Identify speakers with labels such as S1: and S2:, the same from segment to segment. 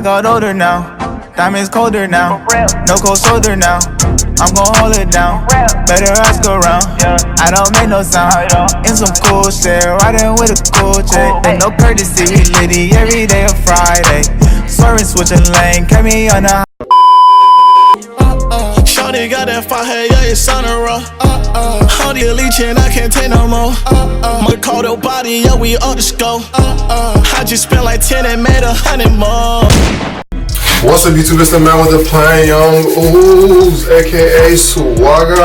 S1: Got older now, diamonds colder now. No cold shoulder now, I'm gon' hold it down. Better ask around, I don't make no sound. In some cool shit, riding with a cool chick. Ain't no courtesy, litty every day of Friday. Swerving, switching lane, kept me on the.
S2: Shorty got that forehead, yeah, it's on the road. All the leeching, I can't take no more. My cold body, yeah, we on the scope. I just spent like 10 and made 100 more.
S3: What's up, YouTube? It's the man with the plain young ooze, aka Swagger.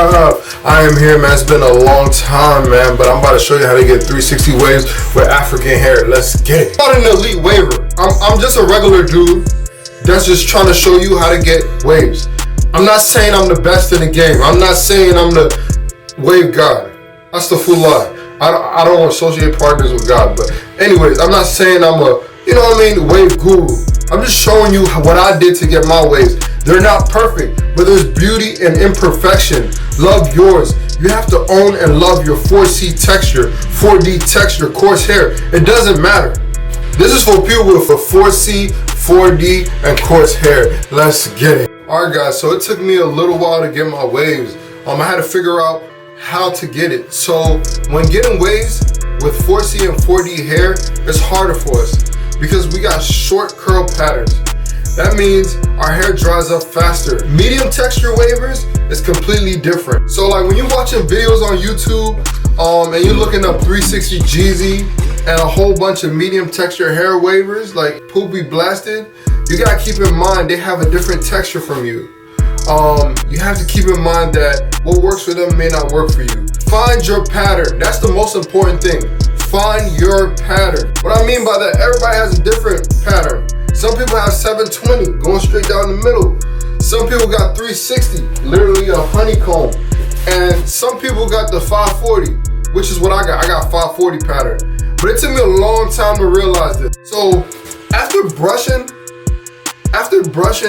S3: I am here, man. It's been a long time, man, but I'm about to show you how to get 360 waves with African hair. Let's get it. I'm not an elite waver. I'm just a regular dude that's just trying to show you how to get waves. I'm not saying I'm the best in the game. I'm not saying I'm the wave god. That's the full lie. I don't associate partners with God. But anyways, I'm not saying I'm a, you know what I mean, wave guru. I'm just showing you what I did to get my waves. They're not perfect, but there's beauty and imperfection. Love yours. You have to own and love your 4C texture, 4D texture, coarse hair. It doesn't matter. This is for people with a 4C, 4D, and coarse hair. Let's get it. Alright guys, so it took me a little while to get my waves. I had to figure out how to get it. So when getting waves with 4C and 4D hair, it's harder for us because we got short curl patterns. That means our hair dries up faster. Medium texture wavers is completely different. So like when you're watching videos on YouTube and you're looking up 360 Jeezy and a whole bunch of medium texture hair wavers like Poopy Blasted, you gotta keep in mind they have a different texture from you. You have to keep in mind that what works for them may not work for you. Find your pattern. That's the most important thing. Find your pattern. What I mean by that, everybody has a different pattern. Some people have 720 going straight down the middle. Some people got 360, literally a honeycomb. And some people got the 540, which is what I got. I got 540 pattern. But it took me a long time to realize this. So after brushing,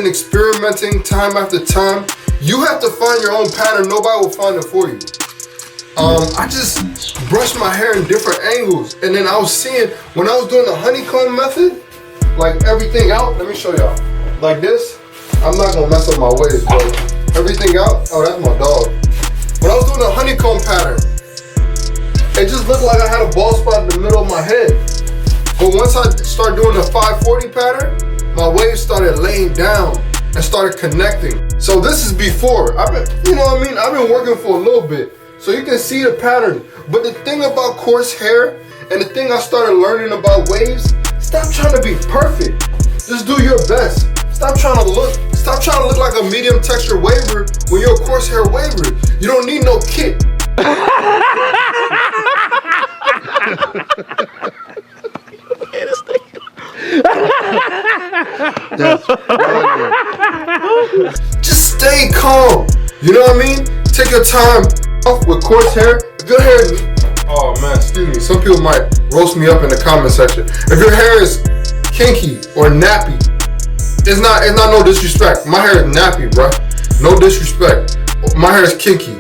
S3: experimenting time after time, you have to find your own pattern. Nobody will find it for you. I just brushed my hair in different angles, and then I was seeing when I was doing the honeycomb method, like everything out. Let me show y'all. Like this, I'm not gonna mess up my waves, but everything out. Oh, that's my dog. When I was doing the honeycomb pattern, it just looked like I had a bald spot in the middle of my head. But once I started doing the 540 pattern, my waves started laying down and started connecting. So this is before. I've been working for a little bit. So you can see the pattern. But the thing about coarse hair and the thing I started learning about waves, stop trying to be perfect. Just do your best. Stop trying to look like a medium texture waver when you're a coarse hair waver. You don't need no kit. Just stay calm. You know what I mean? Take your time off with coarse hair. If your hair, oh man, excuse me. Some people might roast me up in the comment section. If your hair is kinky or nappy, it's not no disrespect. My hair is nappy, bruh. No disrespect. My hair is kinky.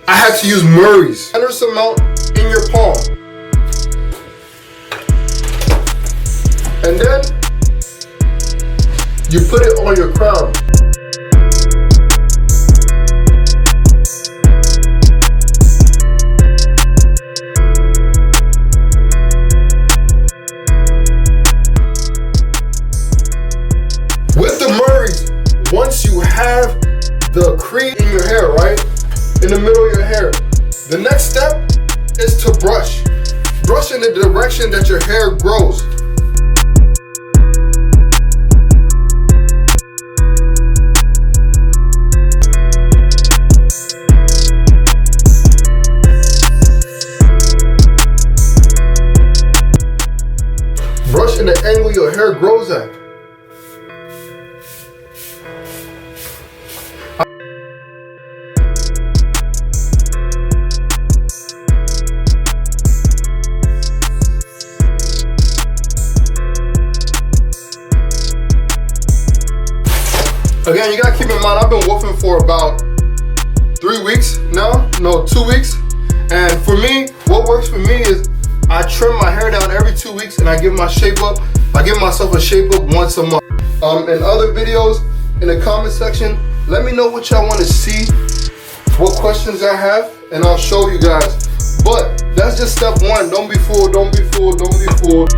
S3: I had to use Murray's. Generous amount in your palm. And then you put it on your crown. With the Murrays, once you have the cream in your hair, right? In the middle of your hair, the next step is to brush. Brush in the direction that your hair grows. Brush in the angle your hair grows at. Again, you gotta keep in mind, I've been woofing for about 3 weeks now, no, 2 weeks. And for me, what works for me is I trim my hair down every 2 weeks and I give my shape up. I give myself a shape up once a month. in other videos in the comment section. Let me know what y'all want to see, what questions I have, and I'll show you guys. But that's just step one. Don't be fooled, don't be fooled, don't be fooled.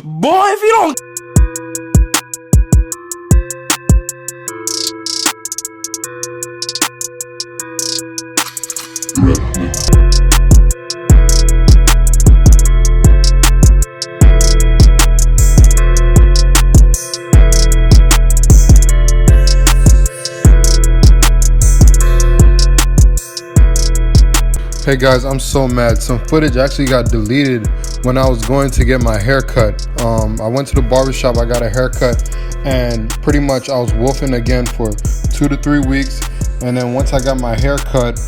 S2: Boy, if you don't.
S3: Hey guys, I'm so mad. Some footage actually got deleted when I was going to get my hair cut. I went to the barbershop, I got a haircut, and pretty much I was wolfing again for 2 to 3 weeks. And then once I got my hair cut,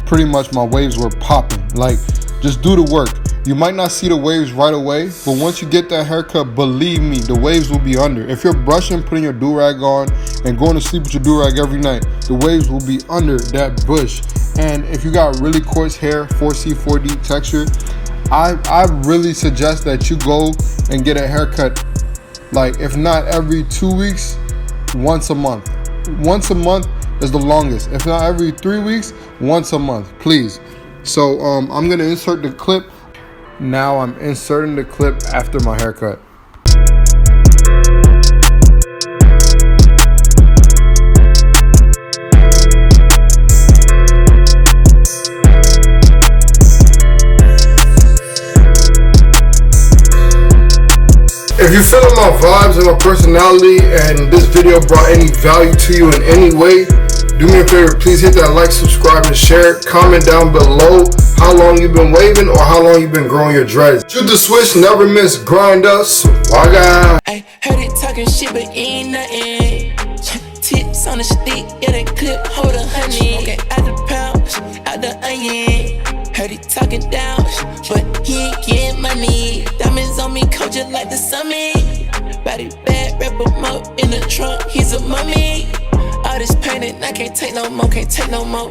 S3: pretty much my waves were popping. Like, just do the work. You might not see the waves right away, but once you get that haircut, believe me, the waves will be under. If you're brushing, putting your do-rag on, and going to sleep with your do-rag every night, the waves will be under that bush. And if you got really coarse hair, 4C, 4D texture, I really suggest that you go and get a haircut, like if not every 2 weeks, once a month. Once a month is the longest. If not every 3 weeks, once a month, please. So I'm gonna insert the clip. Now I'm inserting the clip after my haircut. If you're feeling my vibes and my personality and this video brought any value to you in any way, do me a favor, please hit that like, subscribe, and share. Comment down below how long you've been waving or how long you've been growing your dreads. Shoot the switch, never miss, grind us, swagga.
S4: I heard it talking shit, but ain't nothing. Tips on the stick, yeah, that clip, hold a honey. Okay, out the pouch, out the onion. Heard he talking down, but he ain't getting money. Diamonds on me, coat just like the summit. Body bad, wrap him up in the trunk, he's a mummy. All this painting, I can't take no more, can't take no more.